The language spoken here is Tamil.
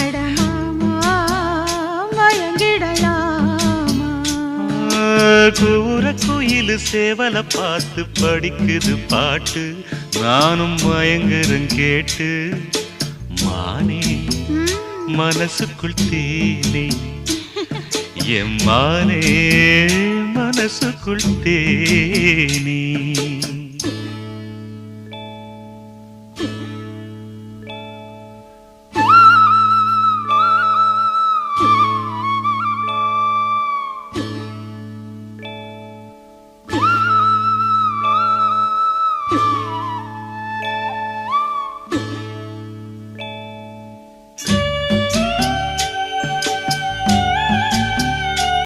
அடமாமா மயங்கிடலாமா கூற குயிலு சேவல பார்த்து படிக்குது பாட்டு நானும் மயங்குறேன் கேட்டு மானே மனசுக்குள் தேனே எம்மானே மனசுக்குள் தேனே